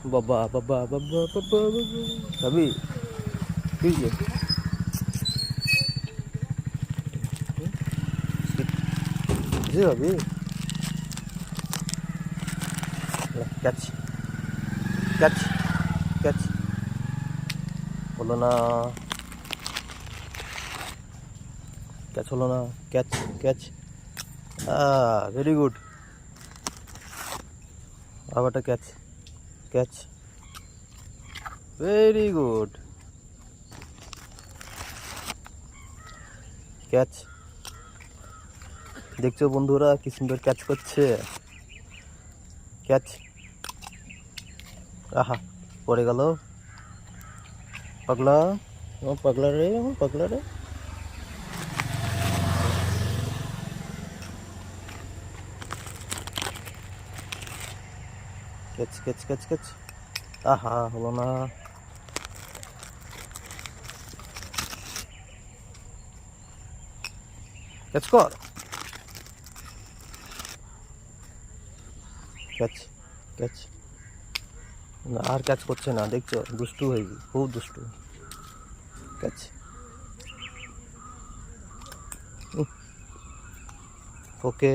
বাবা বাবা বাবা বাবা ভাবি ঠিক আছে ভাবি ক্যাচ ক্যাচ ক্যাচ হলো না ক্যাচ হলো না ক্যাচ ক্যাচ ভেরি গুড আবারটা catch catch very good catch দেখছো বন্ধুরা কি সুন্দর ক্যাচ করছে ক্যাচ আহা পড়ে গেল পাগলা ও পাগলা রে পাগলা রে ক্যাচ ক্যাচ ক্যাচ ক্যাচ আহা হলো না ক্যাচ কর ক্যাচ ক্যাচ না আর ক্যাচ করছে না দেখছো দুষ্টু হয়ে খুব দুষ্টু ক্যাচ ওকে